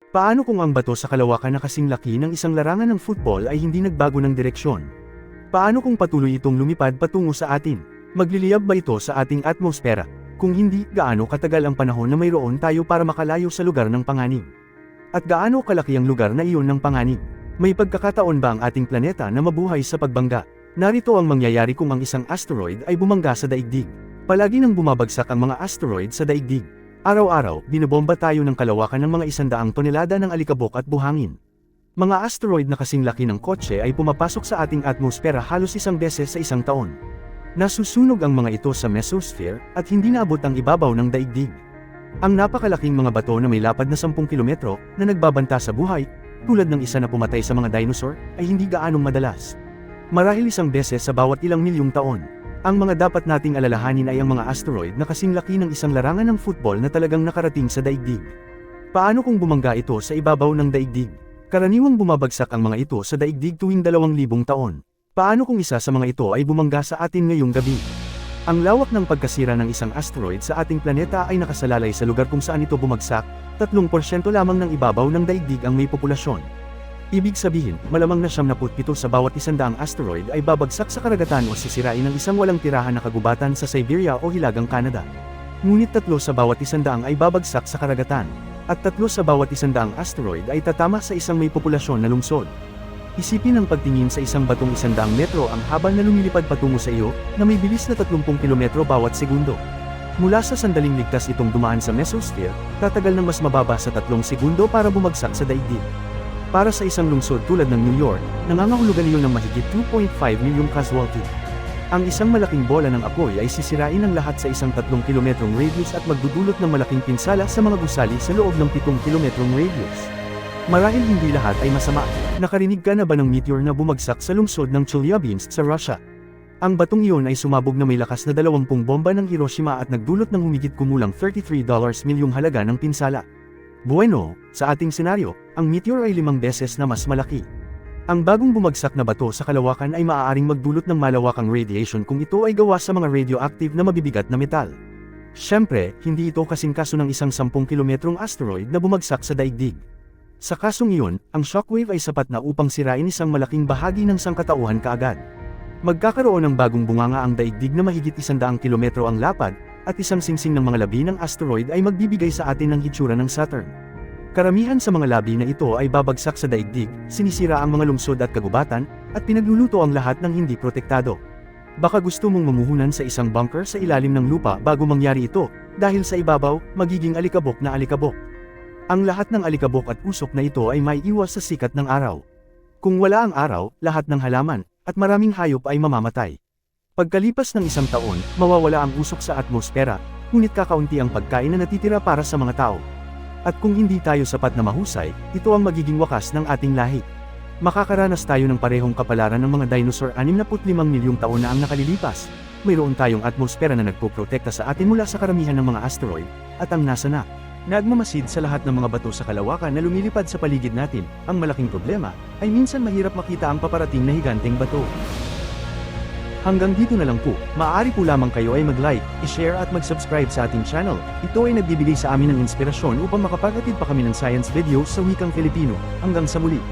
Paano kung ang bato sa kalawakan na kasing laki ng isang larangan ng football ay hindi nagbago ng direksyon? Paano kung patuloy itong lumipad patungo sa atin? Magliliyab ba ito sa ating atmosfera? Kung hindi, gaano katagal ang panahon na mayroon tayo para makalayo sa lugar ng panganib? At gaano kalaki ang lugar na iyon ng panganib? May pagkakataon ba ang ating planeta na mabuhay sa pagbangga? Narito ang mangyayari kung ang isang asteroid ay bumangga sa daigdig. Palagi nang bumabagsak ang mga asteroid sa daigdig. Araw-araw, binobomba tayo ng kalawakan ng mga 100 tonelada ng alikabok at buhangin. Mga asteroid na kasing laki ng kotse ay pumapasok sa ating atmosfera halos 1 beses sa isang taon. Nasusunog ang mga ito sa mesosphere at hindi naabot ang ibabaw ng daigdig. Ang napakalaking mga bato na may lapad na 10 kilometro na nagbabanta sa buhay, tulad ng isa na pumatay sa mga dinosaur, ay hindi gaanong madalas. Marahil 1 beses sa bawat ilang milyong taon. Ang mga dapat nating alalahanin ay ang mga asteroid na kasing laki ng isang larangan ng football na talagang nakarating sa daigdig. Paano kung bumangga ito sa ibabaw ng daigdig? Karaniwang bumabagsak ang mga ito sa daigdig tuwing 2,000 taon. Paano kung isa sa mga ito ay bumangga sa atin ngayong gabi? Ang lawak ng pagkasira ng isang asteroid sa ating planeta ay nakasalalay sa lugar kung saan ito bumagsak, 3% lamang ng ibabaw ng daigdig ang may populasyon. Ibig sabihin, malamang na 97 sa bawat 100 asteroid ay babagsak sa karagatan o sisirain ng isang walang tirahan na kagubatan sa Siberia o Hilagang Canada. Ngunit 3 sa bawat 100 ay babagsak sa karagatan, at 3 sa bawat 100 asteroid ay tatama sa isang may populasyon na lungsod. Isipin ang pagtingin sa isang batong 100 metro ang habang na lumilipad patungo sa iyo, na may bilis na 30 kilometro bawat segundo. Mula sa sandaling ligtas itong dumaan sa mesosphere, tatagal ng mas mababa sa 3 segundo para bumagsak sa daigdig. Para sa isang lungsod tulad ng New York, nangangahulugan iyon ng mahigit 2.5 milyong casualty. Ang isang malaking bola ng apoy ay sisirain ang lahat sa isang 3 kilometrong radius at magdudulot ng malaking pinsala sa mga gusali sa loob ng 7 kilometrong radius. Marahil hindi lahat ay masama. Nakarinig ka na ba ng meteor na bumagsak sa lungsod ng Chelyabinsk sa Russia? Ang batong iyon ay sumabog na may lakas na 20 bomba ng Hiroshima at nagdulot ng humigit kumulang $33 milyong halaga ng pinsala. Bueno, sa ating senaryo, ang meteor ay 5 beses na mas malaki. Ang bagong bumagsak na bato sa kalawakan ay maaaring magdulot ng malawakang radiation kung ito ay gawa sa mga radioactive na mabibigat na metal. Siyempre, hindi ito kasing kaso ng isang 10 kilometrong asteroid na bumagsak sa daigdig. Sa kasong iyon, ang shockwave ay sapat na upang sirain isang malaking bahagi ng sangkatauhan kaagad. Magkakaroon ng bagong bunganga ang daigdig na mahigit 100 kilometro ang lapad, at isang singsing ng mga labi ng asteroid ay magbibigay sa atin ng hitsura ng Saturn. Karamihan sa mga labi na ito ay babagsak sa daigdig, sinisira ang mga lungsod at kagubatan, at pinagluluto ang lahat ng hindi protektado. Baka gusto mong mamuhunan sa isang bunker sa ilalim ng lupa bago mangyari ito, dahil sa ibabaw, magiging alikabok na alikabok. Ang lahat ng alikabok at usok na ito ay maiiwas sa sikat ng araw. Kung wala ang araw, lahat ng halaman, at maraming hayop ay mamamatay. Pagkalipas ng 1 taon, mawawala ang usok sa atmosfera, ngunit kakaunti ang pagkain na natitira para sa mga tao. At kung hindi tayo sapat na mahusay, ito ang magiging wakas ng ating lahi. Makakaranas tayo ng parehong kapalaran ng mga dinosaur 65 milyong taon na ang nakalilipas. Mayroon tayong atmosfera na nagpoprotekta sa atin mula sa karamihan ng mga asteroid, at ang NASA na nagmamasid sa lahat ng mga bato sa kalawakan na lumilipad sa paligid natin. Ang malaking problema ay minsan mahirap makita ang paparating na higanteng bato. Hanggang dito na lang po, maaari po lamang kayo ay mag-like, i-share at mag-subscribe sa ating channel. Ito ay nagbibigay sa amin ng inspirasyon upang makapaghatid pa kami ng science videos sa wikang Filipino. Hanggang sa muli.